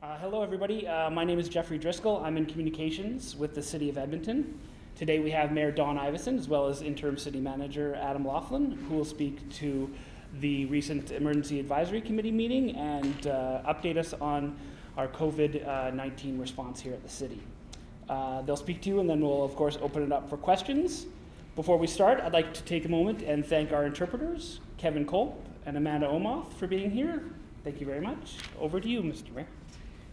Hello, everybody. My name is Jeffrey Driscoll. I'm in communications with the City of Edmonton. Today we have Mayor Don Iveson as well as Interim City Manager Adam Laughlin, who will speak to the recent Emergency Advisory Committee meeting and update us on our COVID-19 response here at the City. They'll speak to you and then we'll, of course, open it up for questions. Before we start, I'd like to take a moment and thank our interpreters, Kevin Kolp and Amanda Omoth, for being here. Thank you very much. Over to you, Mr. Mayor.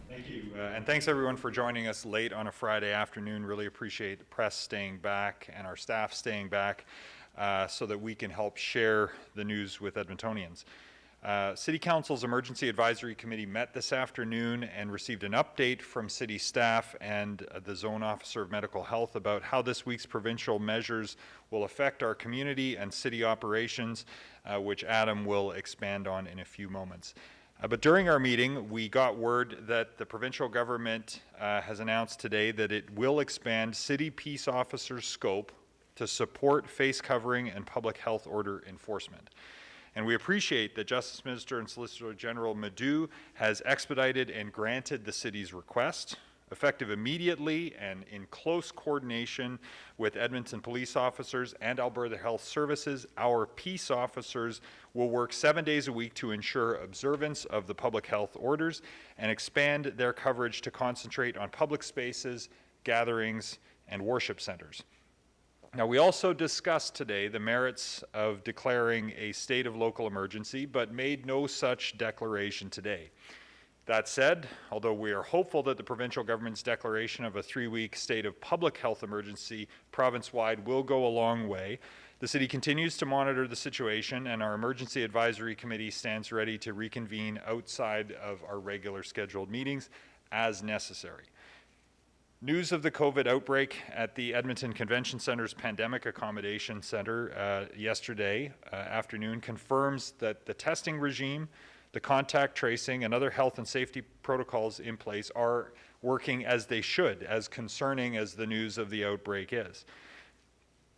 Thank you, and thanks everyone for joining us late on a Friday afternoon. Really appreciate the press staying back and our staff staying back so that we can help share the news with Edmontonians. City Council's Emergency Advisory Committee met this afternoon and received an update from City staff and the Zone Officer of Medical Health about how this week's provincial measures will affect our community and city operations, which Adam will expand on in a few moments. But during our meeting, we got word that the provincial government has announced today that it will expand city peace officers' scope to support face covering and public health order enforcement. And we appreciate that Justice Minister and Solicitor General Madu has expedited and granted the city's request. Effective immediately and in close coordination with Edmonton police officers and Alberta Health Services, our peace officers will work 7 days a week to ensure observance of the public health orders and expand their coverage to concentrate on public spaces, gatherings, and worship centers. Now, we also discussed today the merits of declaring a state of local emergency, but made no such declaration today. That said, although we are hopeful that the provincial government's declaration of a 3-week state of public health emergency province-wide will go a long way, the city continues to monitor the situation, and our Emergency Advisory Committee stands ready to reconvene outside of our regular scheduled meetings as necessary. News of the COVID outbreak at the Edmonton Convention Center's Pandemic Accommodation Center yesterday afternoon confirms that the testing regime, the contact tracing, and other health and safety protocols in place are working as they should, as concerning as the news of the outbreak is.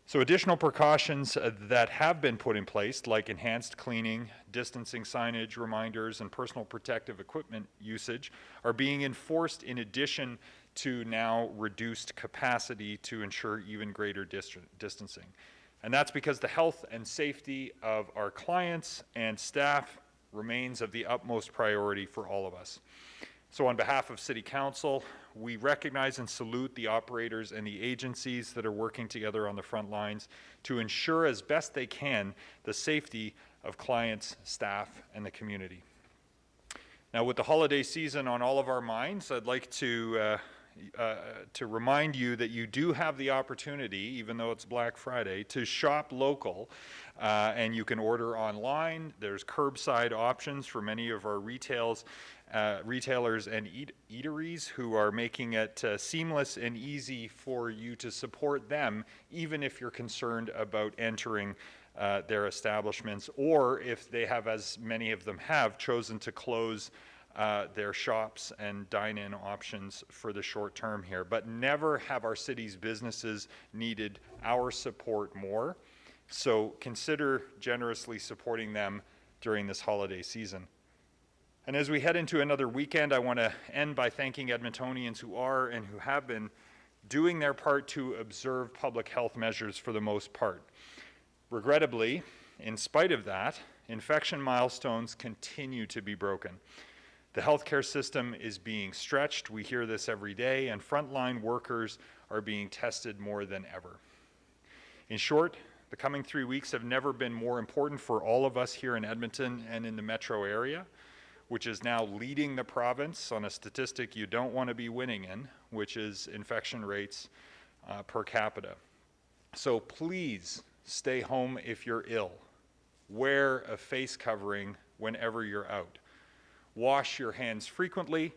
So additional precautions that have been put in place, like enhanced cleaning, distancing signage, reminders, and personal protective equipment usage, are being enforced in addition to now reduced capacity to ensure even greater distancing. And that's because the health and safety of our clients and staff remains of the utmost priority for all of us. So on behalf of City Council, we recognize and salute the operators and the agencies that are working together on the front lines to ensure as best they can the safety of clients, staff, and the community. Now, with the holiday season on all of our minds, I'd like to remind you that you do have the opportunity, even though it's Black Friday, to shop local, and you can order online. There's curbside options for many of our retailers and eateries who are making it seamless and easy for you to support them, even if you're concerned about entering their establishments, or if they have, as many of them have, chosen to close their shops and dine-in options for the short term here. But never have our city's businesses needed our support more. So consider generously supporting them during this holiday season. And as we head into another weekend, I want to end by thanking Edmontonians who are and who have been doing their part to observe public health measures for the most part. Regrettably, in spite of that, infection milestones continue to be broken. The healthcare system is being stretched. We hear this every day, and frontline workers are being tested more than ever. In short, the coming 3 weeks have never been more important for all of us here in Edmonton and in the metro area, which is now leading the province on a statistic you don't want to be winning in, which is infection rates per capita. So please stay home if you're ill. Wear a face covering whenever you're out. Wash your hands frequently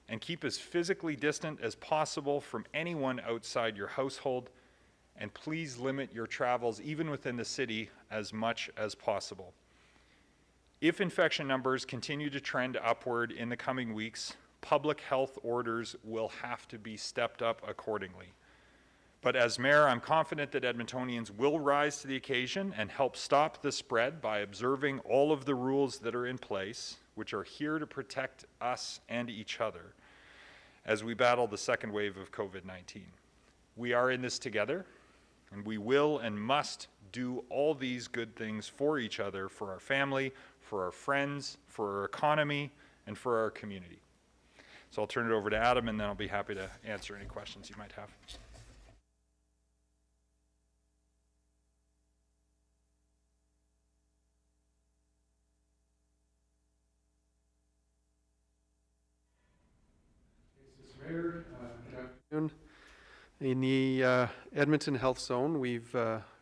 and keep as physically distant as possible from anyone outside your household, and please limit your travels even within the city as much as possible. If infection numbers continue to trend upward in the coming weeks, public health orders will have to be stepped up accordingly. But as mayor, I'm confident that Edmontonians will rise to the occasion and help stop the spread by observing all of the rules that are in place, which are here to protect us and each other. as we battle the second wave of COVID-19. We are in this together, and we will and must do all these good things for each other, for our family, for our friends, for our economy, and for our community. So I'll turn it over to Adam, and then I'll be happy to answer any questions you might have. Mayor, good afternoon. In the Edmonton Health Zone, we've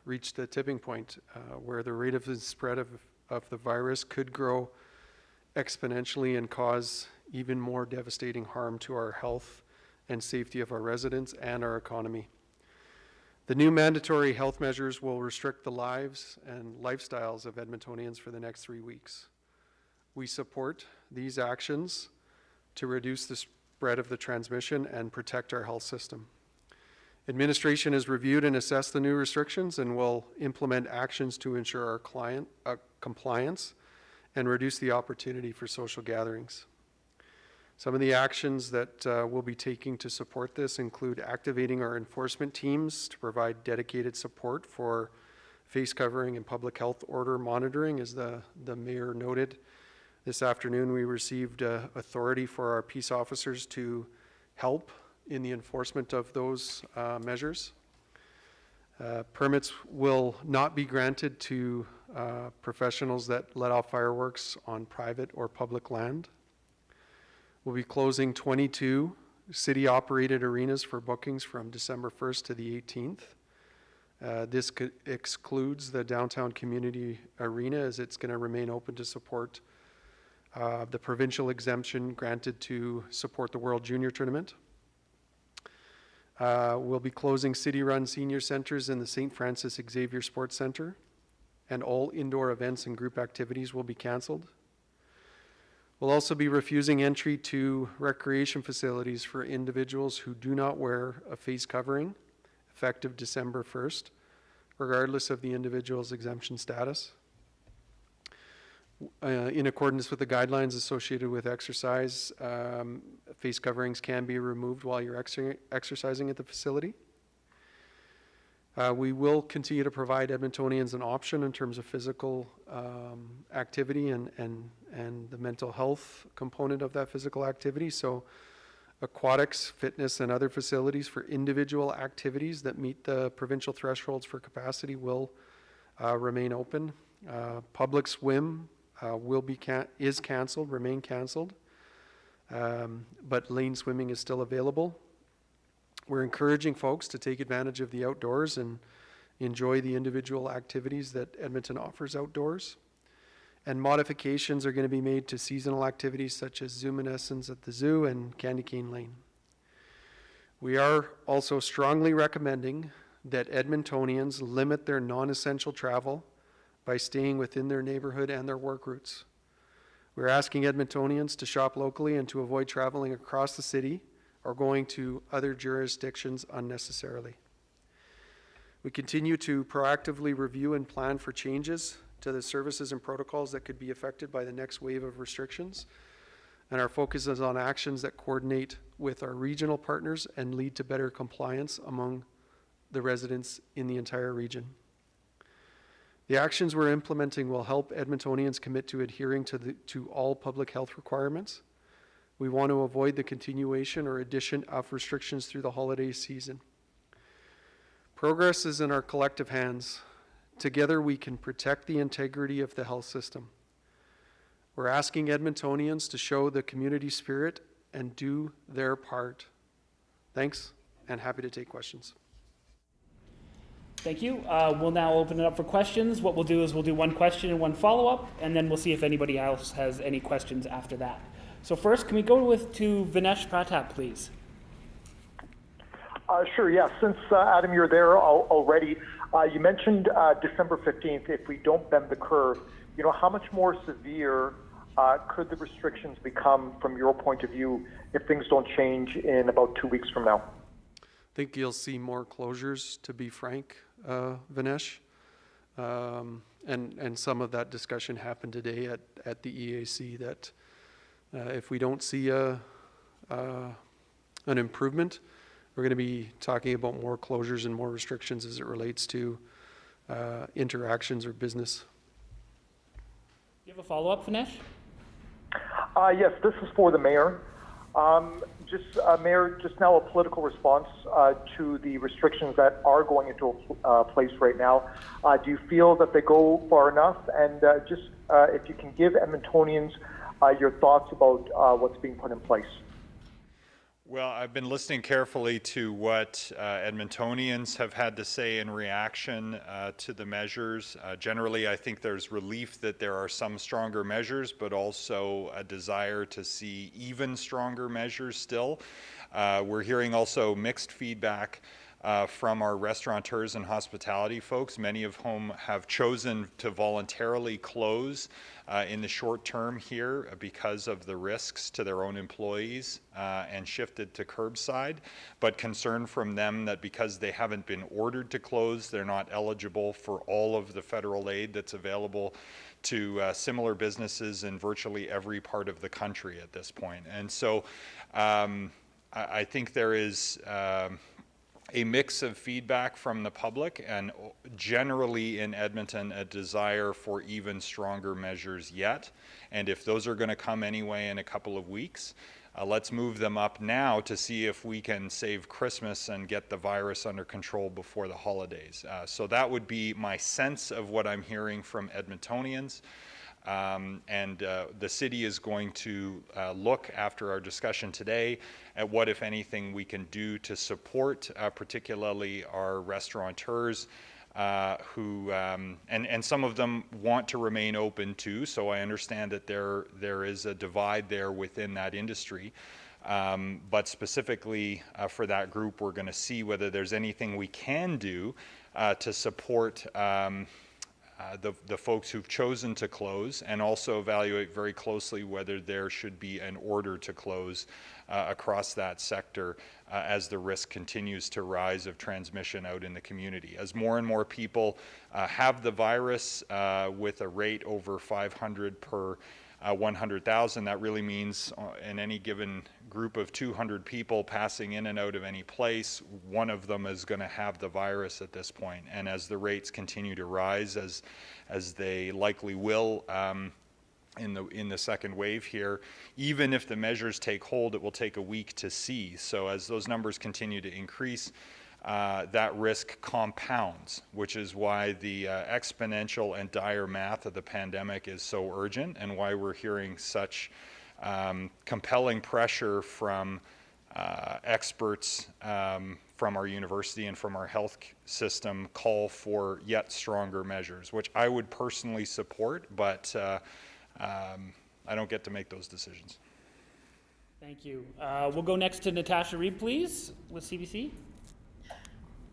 reached a tipping point where the rate of the spread of the virus could grow exponentially and cause even more devastating harm to our health and safety of our residents and our economy. The new mandatory health measures will restrict the lives and lifestyles of Edmontonians for the next 3 weeks. We support these actions to reduce the spread of the transmission and protect our health system. Administration has reviewed and assessed the new restrictions and will implement actions to ensure our client compliance and reduce the opportunity for social gatherings. Some of the actions that we'll be taking to support this include activating our enforcement teams to provide dedicated support for face covering and public health order monitoring, as the mayor noted. This afternoon, we received authority for our peace officers to help in the enforcement of those measures. Permits will not be granted to professionals that let off fireworks on private or public land. We'll be closing 22 city-operated arenas for bookings from December 1st to the 18th. This excludes the downtown community arena, as it's going to remain open to support the provincial exemption granted to support the World Junior Tournament. We'll be closing city-run senior centers in the St. Francis Xavier Sports Center, and all indoor events and group activities will be canceled. We'll also be refusing entry to recreation facilities for individuals who do not wear a face covering, effective December 1st, regardless of the individual's exemption status. In accordance with the guidelines associated with exercise, face coverings can be removed while you're exercising at the facility. We will continue to provide Edmontonians an option in terms of physical activity and the mental health component of that physical activity. So aquatics, fitness, and other facilities for individual activities that meet the provincial thresholds for capacity will remain open. Public swim is canceled, remain canceled, but lane swimming is still available. We're encouraging folks to take advantage of the outdoors and enjoy the individual activities that Edmonton offers outdoors. And modifications are going to be made to seasonal activities such as Zoominescence at the zoo and Candy Cane Lane. We are also strongly recommending that Edmontonians limit their non-essential travel by staying within their neighborhood and their work routes. We're asking Edmontonians to shop locally and to avoid traveling across the city or going to other jurisdictions unnecessarily. We continue to proactively review and plan for changes to the services and protocols that could be affected by the next wave of restrictions. And our focus is on actions that coordinate with our regional partners and lead to better compliance among the residents in the entire region. The actions we're implementing will help Edmontonians commit to adhering to all public health requirements. We want to avoid the continuation or addition of restrictions through the holiday season. Progress is in our collective hands. Together we can protect the integrity of the health system. We're asking Edmontonians to show the community spirit and do their part. Thanks, and happy to take questions. Thank you. We'll now open it up for questions. What we'll do is we'll do one question and one follow-up, and then we'll see if anybody else has any questions after that. So first, can we go to Vinesh Pratap, please? Sure, yeah. Since, Adam, you're there already, you mentioned December 15th, if we don't bend the curve, how much more severe could the restrictions become from your point of view if things don't change in about 2 weeks from now? I think you'll see more closures, to be frank, Vinesh. And some of that discussion happened today at the EAC that if we don't see a an improvement. We're going to be talking about more closures and more restrictions as it relates to interactions or business. Do you have a follow-up, Finesh? Yes, this is for the mayor. Mayor, just now a political response to the restrictions that are going into place right now. Do you feel that they go far enough? And if you can give Edmontonians your thoughts about what's being put in place. Well, I've been listening carefully to what Edmontonians have had to say in reaction to the measures. Generally, I think there's relief that there are some stronger measures, but also a desire to see even stronger measures still. We're hearing also mixed feedback from our restaurateurs and hospitality folks, many of whom have chosen to voluntarily close in the short term here because of the risks to their own employees and shifted to curbside, but concern from them that because they haven't been ordered to close, they're not eligible for all of the federal aid that's available to similar businesses in virtually every part of the country at this point. And so I think there is a mix of feedback from the public and generally in Edmonton a desire for even stronger measures yet. And if those are going to come anyway in a couple of weeks, let's move them up now to see if we can save Christmas and get the virus under control before the holidays. So that would be my sense of what I'm hearing from Edmontonians. The city is going to look after our discussion today at what, if anything, we can do to support particularly our restaurateurs who, and some of them want to remain open too, so I understand that there is a divide there within that industry. But specifically for that group, we're going to see whether there's anything we can do to support the folks who've chosen to close, and also evaluate very closely whether there should be an order to close across that sector as the risk continues to rise of transmission out in the community. As more and more people have the virus with a rate over 500 per 100,000, that really means in any given group of 200 people passing in and out of any place, one of them is going to have the virus at this point. And as the rates continue to rise, as they likely will in the second wave here, even if the measures take hold, it will take a week to see. So as those numbers continue to increase, that risk compounds, which is why the exponential and dire math of the pandemic is so urgent, and why we're hearing such compelling pressure from experts from our university and from our health system call for yet stronger measures, which I would personally support, but I don't get to make those decisions. Thank you. We'll go next to Natasha Reed, please, with CBC.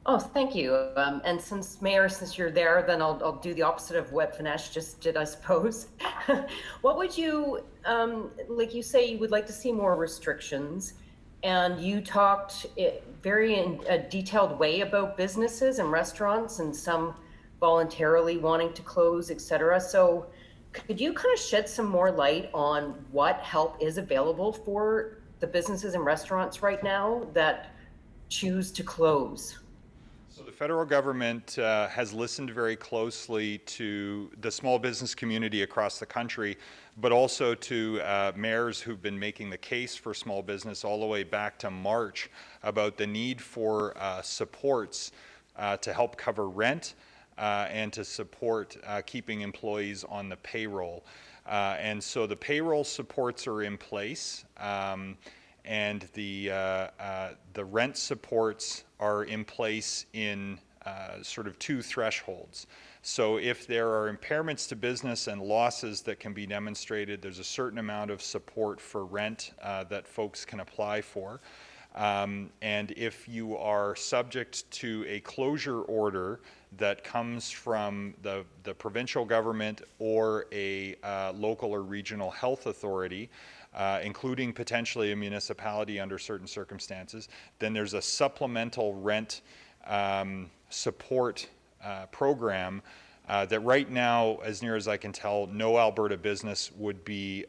Oh, thank you. And Mayor, since you're there, then I'll do the opposite of what Finesh just did, I suppose. What would you, like you say, you would like to see more restrictions, and you talked very in a detailed way about businesses and restaurants and some voluntarily wanting to close, et cetera. So could you kind of shed some more light on what help is available for the businesses and restaurants right now that choose to close? So the federal government has listened very closely to the small business community across the country, but also to mayors who've been making the case for small business all the way back to March about the need for supports to help cover rent and to support keeping employees on the payroll. And so the payroll supports are in place. And the rent supports are in place in sort of two thresholds. So if there are impairments to business and losses that can be demonstrated, there's a certain amount of support for rent that folks can apply for. And if you are subject to a closure order that comes from the provincial government or a local or regional health authority, including potentially a municipality under certain circumstances, then there's a supplemental rent support program that right now, as near as I can tell, no Alberta business would be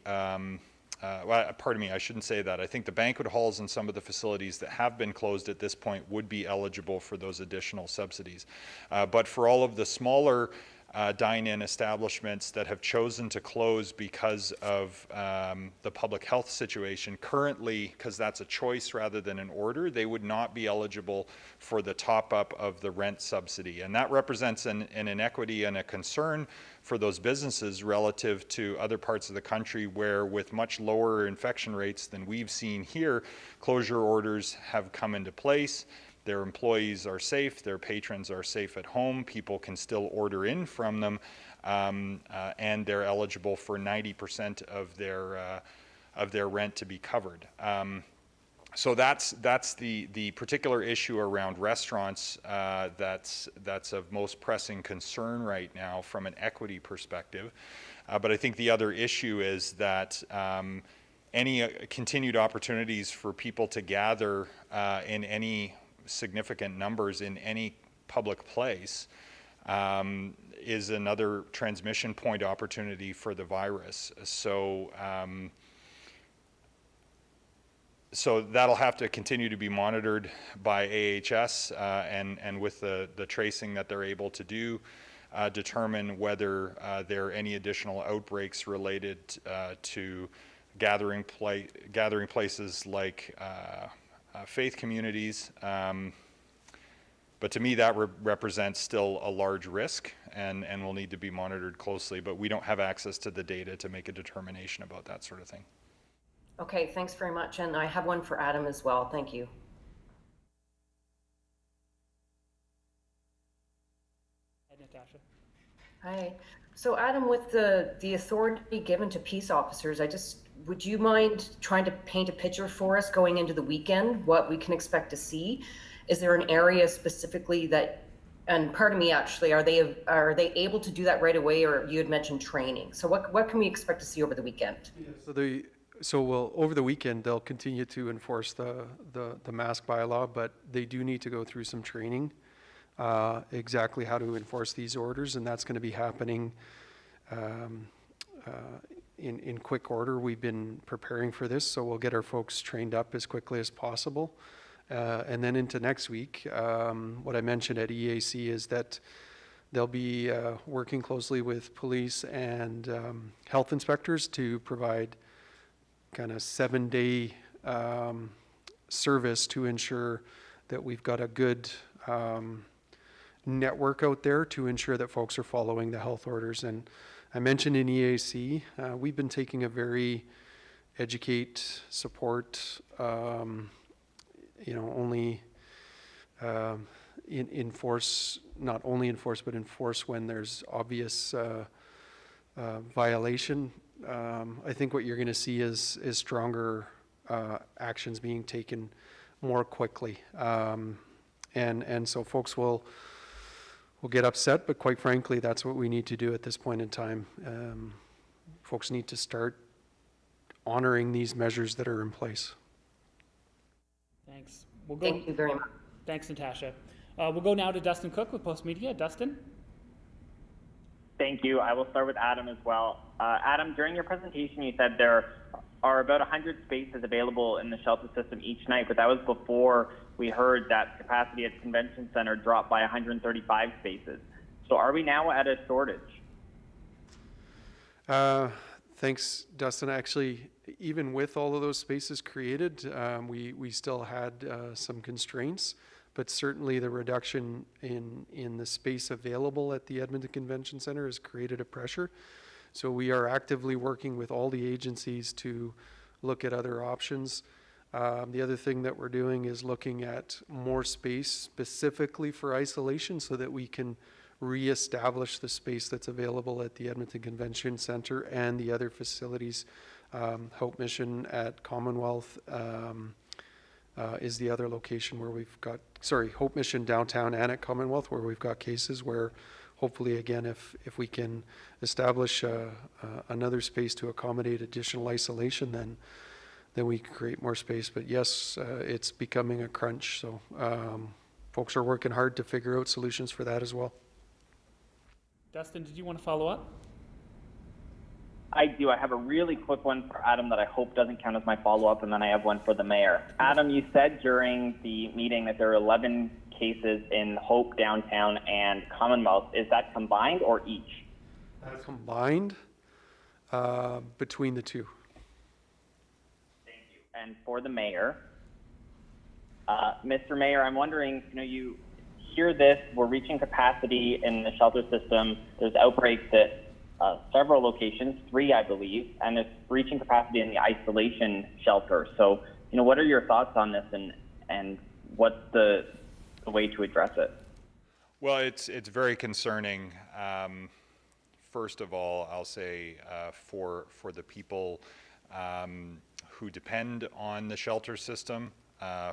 pardon me, I shouldn't say that. I think the banquet halls and some of the facilities that have been closed at this point would be eligible for those additional subsidies. But for all of the smaller dine-in establishments that have chosen to close because of the public health situation, currently, because that's a choice rather than an order, they would not be eligible for the top-up of the rent subsidy. And that represents an inequity and a concern for those businesses relative to other parts of the country where, with much lower infection rates than we've seen here, closure orders have come into place. Their employees are safe, their patrons are safe at home, people can still order in from them, and they're eligible for 90% of their rent to be covered. So that's the particular issue around restaurants that's of most pressing concern right now from an equity perspective. But I think the other issue is that any continued opportunities for people to gather in any significant numbers in any public place is another transmission point opportunity for the virus. So that'll have to continue to be monitored by AHS and with the tracing that they're able to do, determine whether there are any additional outbreaks related to gathering places like faith communities. But to me, that represents still a large risk and will need to be monitored closely, but we don't have access to the data to make a determination about that sort of thing. Okay, thanks very much. And I have one for Adam as well. Thank you. Hi, Natasha. Hi. So Adam, with the authority given to peace officers, would you mind trying to paint a picture for us going into the weekend, what we can expect to see? Is there an area specifically that, and pardon me, actually, are they able to do that right away, or you had mentioned training? So what can we expect to see over the weekend? So over the weekend, they'll continue to enforce the mask bylaw, but they do need to go through some training, exactly how to enforce these orders, and that's going to be happening in quick order. We've been preparing for this, so we'll get our folks trained up as quickly as possible. And then into next week, what I mentioned at EAC is that they'll be working closely with police and health inspectors to provide kind of 7-day service to ensure that we've got a good network out there to ensure that folks are following the health orders. And I mentioned in EAC, we've been taking a very educate, support, only enforce, not only enforce, but enforce when there's obvious violation. I think what you're going to see is stronger actions being taken more quickly. And so folks will get upset, but quite frankly, that's what we need to do at this point in time. Folks need to start honoring these measures that are in place. Thanks. Thank you very much. Thanks, Natasha. We'll go now to Dustin Cook with Post Media. Dustin? Thank you. I will start with Adam as well. Adam, during your presentation, you said there are about 100 spaces available in the shelter system each night, but that was before we heard that capacity at the convention center dropped by 135 spaces. So are we now at a shortage? Thanks, Dustin. Actually, even with all of those spaces created, we still had some constraints, but certainly the reduction in the space available at the Edmonton Convention Center has created a pressure. So we are actively working with all the agencies to look at other options. The other thing that we're doing is looking at more space specifically for isolation so that we can reestablish the space that's available at the Edmonton Convention Center and the other facilities. Hope Mission at Commonwealth is the other location where we've got, Hope Mission downtown and at Commonwealth, where we've got cases where hopefully, again, if we can establish another space to accommodate additional isolation, then we can create more space. But yes, it's becoming a crunch. So folks are working hard to figure out solutions for that as well. Dustin, did you want to follow up? I do. I have a really quick one for Adam that I hope doesn't count as my follow-up, and then I have one for the mayor. Adam, you said during the meeting that there are 11 cases in Hope downtown and Commonwealth. Is that combined or each? That's combined between the two. Thank you. And for the mayor, Mr. Mayor, I'm wondering, you hear this, we're reaching capacity in the shelter system. There's outbreaks at several locations, 3, I believe, and it's reaching capacity in the isolation shelter. So, what are your thoughts on this, and what's the way to address it? Well, it's very concerning. First of all, I'll say for the people who depend on the shelter system,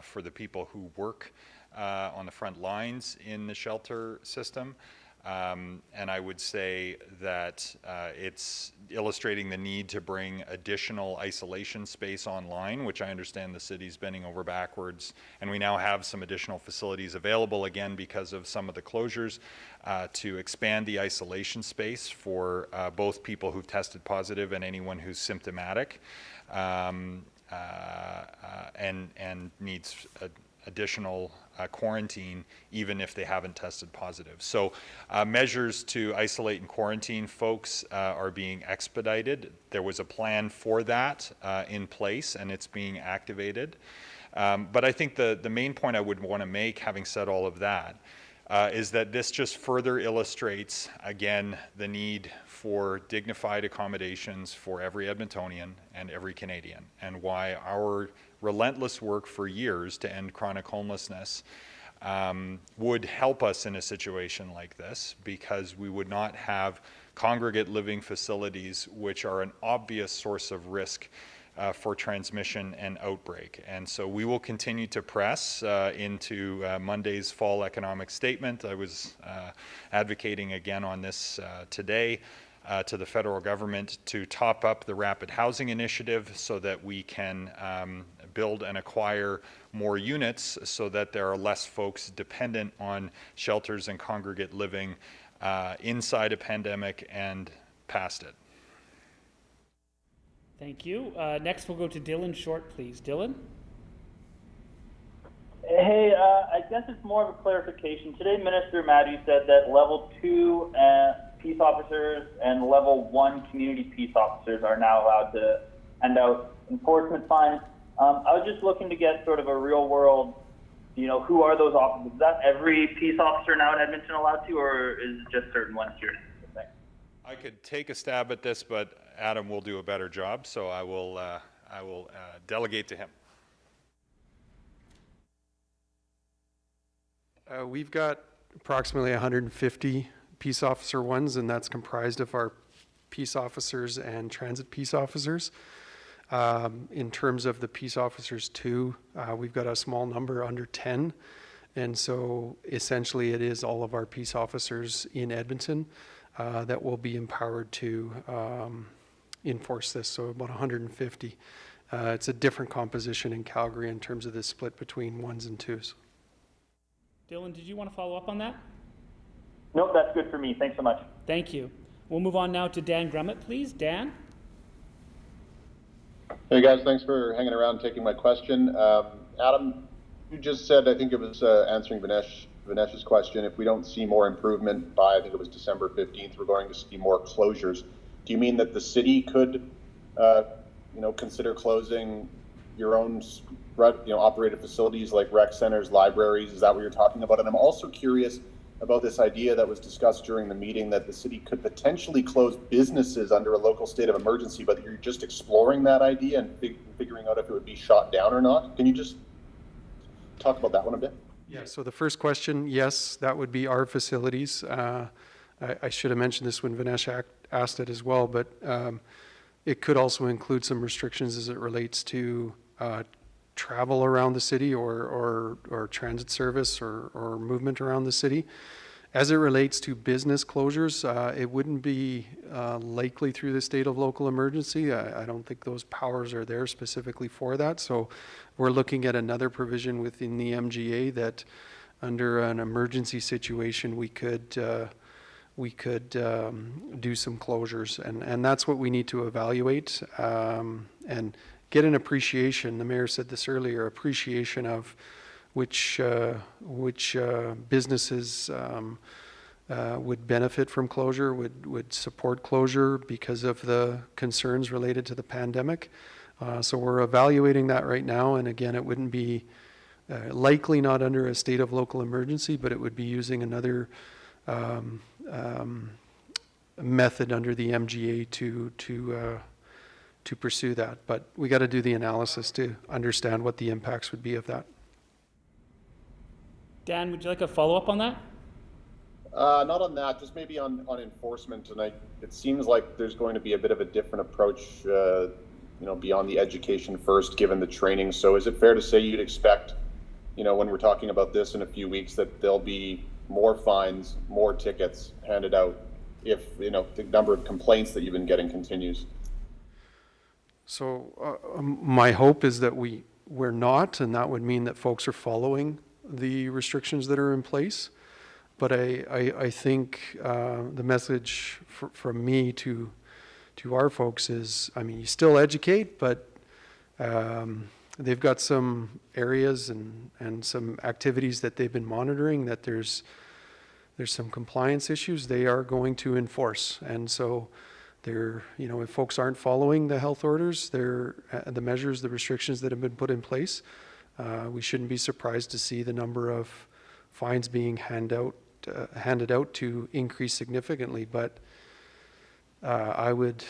for the people who work on the front lines in the shelter system. And I would say that it's illustrating the need to bring additional isolation space online, which I understand the city's bending over backwards. And we now have some additional facilities available again because of some of the closures to expand the isolation space for both people who've tested positive and anyone who's symptomatic and needs additional quarantine even if they haven't tested positive. So measures to isolate and quarantine folks are being expedited. There was a plan for that in place, and it's being activated. But I think the main point I would want to make, having said all of that, is that this just further illustrates, again, the need for dignified accommodations for every Edmontonian and every Canadian, and why our relentless work for years to end chronic homelessness would help us in a situation like this, because we would not have congregate living facilities, which are an obvious source of risk for transmission and outbreak. And so we will continue to press into Monday's fall economic statement. I was advocating again on this today to the federal government to top up the rapid housing initiative so that we can build and acquire more units so that there are less folks dependent on shelters and congregate living inside a pandemic and past it. Thank you. Next, we'll go to Dylan Short, please. Dylan? Hey, I guess it's more of a clarification. Today, Minister Maddy said that level 2 peace officers and level 1 community peace officers are now allowed to hand out enforcement fines. I was just looking to get sort of a real world, who are those officers? Is that every peace officer now in Edmonton allowed to, or is it just certain ones here? I could take a stab at this, but Adam will do a better job, so I will delegate to him. We've got approximately 150 peace officer ones, and that's comprised of our peace officers and transit peace officers. In terms of the peace officers too, we've got a small number, under 10. And so essentially it is all of our peace officers in Edmonton that will be empowered to enforce this, so about 150. It's a different composition in Calgary in terms of the split between 1s and 2s. Dylan, did you want to follow up on that? Nope, that's good for me. Thanks so much. Thank you. We'll move on now to Dan Grummett, please. Dan? Hey guys, thanks for hanging around and taking my question. Adam, you just said, I think it was answering Vanessa's question, if we don't see more improvement by, I think it was December 15th, we're going to see more closures. Do you mean that the city could, consider closing your own, operated facilities like rec centers, libraries? Is that what you're talking about? And I'm also curious about this idea that was discussed during the meeting that the city could potentially close businesses under a local state of emergency, but you're just exploring that idea and figuring out if it would be shot down or not. Can you just talk about that one a bit? Yeah, so the first question, yes, that would be our facilities. I should have mentioned this when Vanessa asked it as well, but it could also include some restrictions as it relates to travel around the city or transit service or movement around the city. As it relates to business closures, it wouldn't be likely through the state of local emergency. I don't think those powers are there specifically for that. So we're looking at another provision within the MGA that under an emergency situation we could do some closures, and that's what we need to evaluate and get an appreciation. The mayor said this earlier, appreciation of which businesses would benefit from closure, would support closure because of the concerns related to the pandemic. So we're evaluating that right now, and again, it wouldn't be likely not under a state of local emergency, but it would be using another method under the MGA to pursue that. But we got to do the analysis to understand what the impacts would be of that. Dan, would you like a follow-up on that? Not on that, just maybe on enforcement. And it seems like there's going to be a bit of a different approach, beyond the education first, given the training. So is it fair to say you'd expect, when we're talking about this in a few weeks, that there'll be more fines, more tickets handed out if, the number of complaints that you've been getting continues? So my hope is that we're not, and that would mean that folks are following the restrictions that are in place. But I think the message from me to our folks is, you still educate, but they've got some areas and some activities that they've been monitoring that there's some compliance issues they are going to enforce. And so if folks aren't following the health orders, the measures, the restrictions that have been put in place, we shouldn't be surprised to see the number of fines being handed out to increase significantly. But I would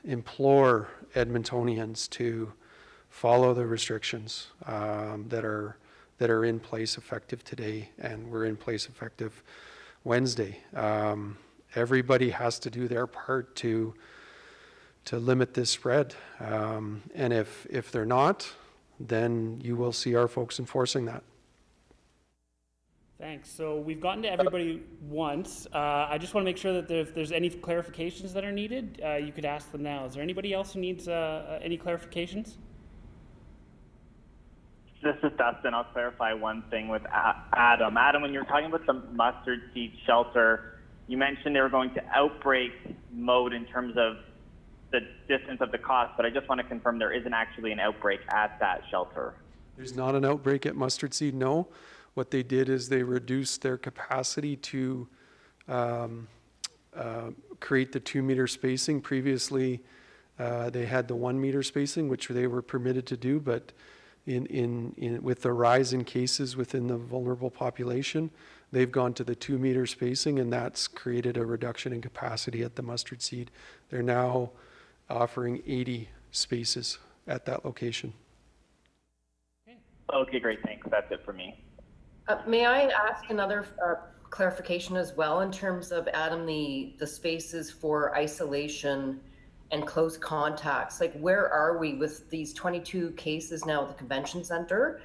implore Edmontonians to follow the restrictions that are in place effective today, and were in place effective Wednesday. Everybody has to do their part to limit this spread, and if they're not, then you will see our folks enforcing that. Thanks. So we've gotten to everybody once. I just want to make sure that if there's any clarifications that are needed, you could ask them now. Is there anybody else who needs any clarifications? This is Dustin. I'll clarify one thing with Adam. Adam, when you were talking about the mustard seed shelter, you mentioned they were going to outbreak mode in terms of the distance of the cost, but I just want to confirm there isn't actually an outbreak at that shelter. There's not an outbreak at Mustard Seed, no. What they did is they reduced their capacity to create the 2-meter spacing. Previously, they had the 1-meter spacing, which they were permitted to do, but with the rise in cases within the vulnerable population, they've gone to the 2-meter spacing, and that's created a reduction in capacity at the Mustard Seed. They're now offering 80 spaces at that location. Okay, great, thanks. That's it for me. May I ask another clarification as well in terms of, Adam, the spaces for isolation and close contacts? Like, where are we with these 22 cases now at the convention center?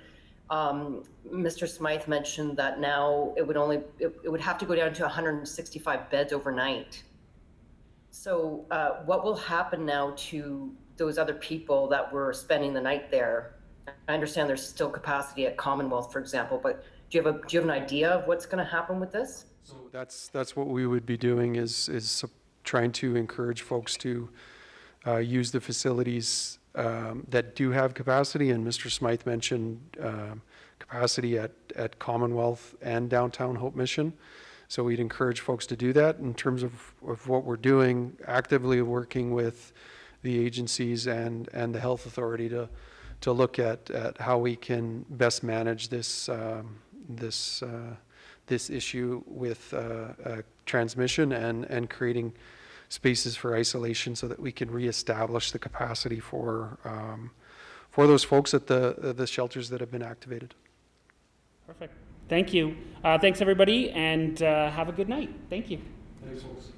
Mr. Smythe mentioned that now it would have to go down to 165 beds overnight. So what will happen now to those other people that were spending the night there? I understand there's still capacity at Commonwealth, for example, but do you have an idea of what's going to happen with this? So that's what we would be doing is trying to encourage folks to use the facilities that do have capacity, and Mr. Smythe mentioned capacity at Commonwealth and downtown Hope Mission. So we'd encourage folks to do that. In terms of what we're doing, actively working with the agencies and the health authority to look at how we can best manage this issue with transmission and creating spaces for isolation so that we can reestablish the capacity for those folks at the shelters that have been activated. Perfect. Thank you. Thanks, everybody, and have a good night. Thank you. Thanks, folks.